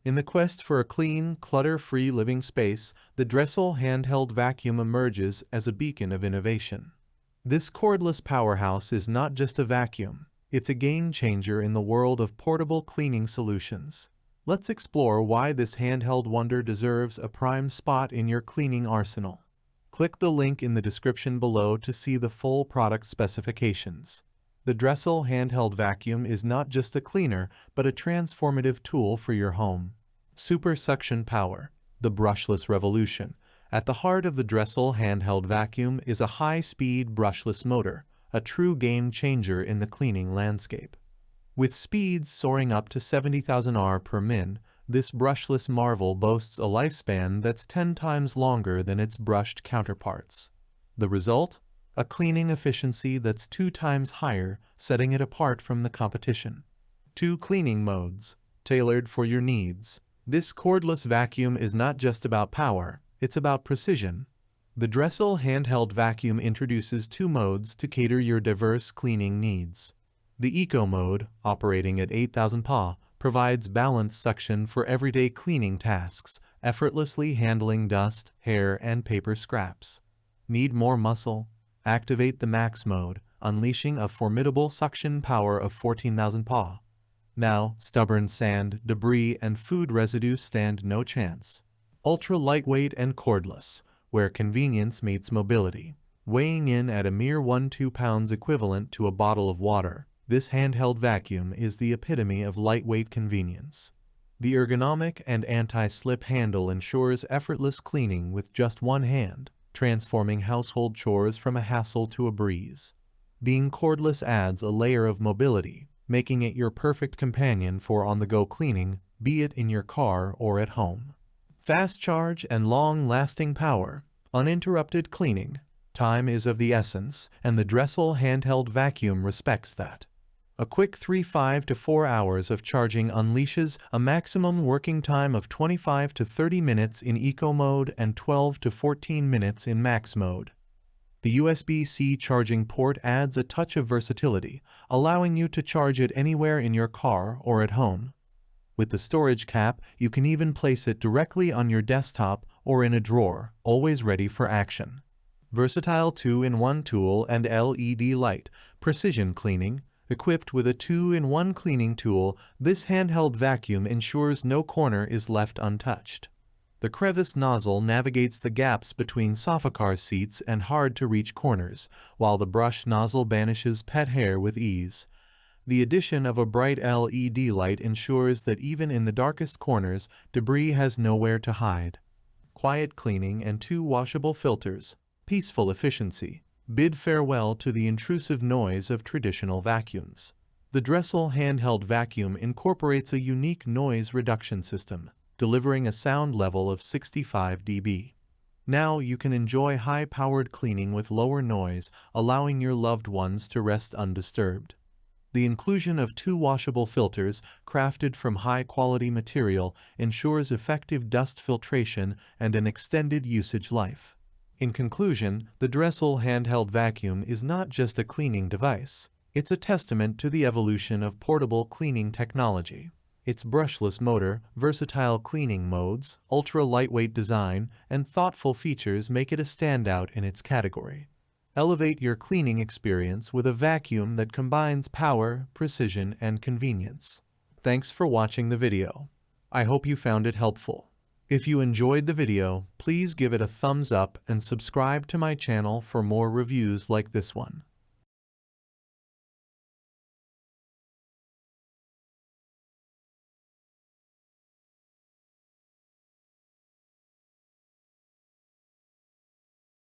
In the quest for a clean, clutter-free living space, the Drecell Handheld vacuum emerges as a beacon of innovation. This cordless powerhouse is not just a vacuum, it's a game-changer in the world of portable cleaning solutions. Let's explore why this handheld wonder deserves a prime spot in your cleaning arsenal. Click the link in the description below to see the full product specifications. The Drecell Handheld Vacuum is not just a cleaner, but a transformative tool for your home. Super Suction Power, the brushless revolution. At the heart of the Drecell Handheld Vacuum is a high-speed brushless motor, a true game-changer in the cleaning landscape. With speeds soaring up to 70,000 R per min, this brushless marvel boasts a lifespan that's 10 times longer than its brushed counterparts. The result? A cleaning efficiency that's 2 times higher, setting it apart from the competition. 2 cleaning modes, tailored for your needs. This cordless vacuum is not just about power, it's about precision. The Drecell Handheld Vacuum introduces 2 modes to cater your diverse cleaning needs. The Eco mode, operating at 8,000 PA, provides balanced suction for everyday cleaning tasks, effortlessly handling dust, hair, and paper scraps. Need more muscle? Activate the Max mode, unleashing a formidable suction power of 14,000 PA. Now, stubborn sand, debris, and food residue stand no chance. Ultra lightweight and cordless, where convenience meets mobility. Weighing in at a mere 1-2 pounds equivalent to a bottle of water, this handheld vacuum is the epitome of lightweight convenience. The ergonomic and anti-slip handle ensures effortless cleaning with just one hand, transforming household chores from a hassle to a breeze. Being cordless adds a layer of mobility, making it your perfect companion for on-the-go cleaning, be it in your car or at home. Fast charge and long-lasting power, uninterrupted cleaning. Time is of the essence, and the Drecell Handheld Vacuum respects that. A quick 3-5 to 4 hours of charging unleashes a maximum working time of 25 to 30 minutes in Eco mode and 12 to 14 minutes in Max mode. The USB-C charging port adds a touch of versatility, allowing you to charge it anywhere in your car or at home. With the storage cap, you can even place it directly on your desktop or in a drawer, always ready for action. Versatile 2-in-1 tool and LED light, precision cleaning. Equipped with a 2-in-1 cleaning tool, this handheld vacuum ensures no corner is left untouched. The crevice nozzle navigates the gaps between sofa car seats and hard-to-reach corners, while the brush nozzle banishes pet hair with ease. The addition of a bright LED light ensures that even in the darkest corners, debris has nowhere to hide. Quiet cleaning and 2 washable filters. Peaceful efficiency. Bid farewell to the intrusive noise of traditional vacuums. The Drecell Handheld Vacuum incorporates a unique noise reduction system, delivering a sound level of 65 dB. Now you can enjoy high-powered cleaning with lower noise, allowing your loved ones to rest undisturbed. The inclusion of 2 washable filters, crafted from high-quality material, ensures effective dust filtration and an extended usage life. In conclusion, the Drecell Handheld Vacuum is not just a cleaning device. It's a testament to the evolution of portable cleaning technology. Its brushless motor, versatile cleaning modes, ultra-lightweight design, and thoughtful features make it a standout in its category. Elevate your cleaning experience with a vacuum that combines power, precision, and convenience. Thanks for watching the video. I hope you found it helpful. If you enjoyed the video, please give it a thumbs up and subscribe to my channel for more reviews like this one.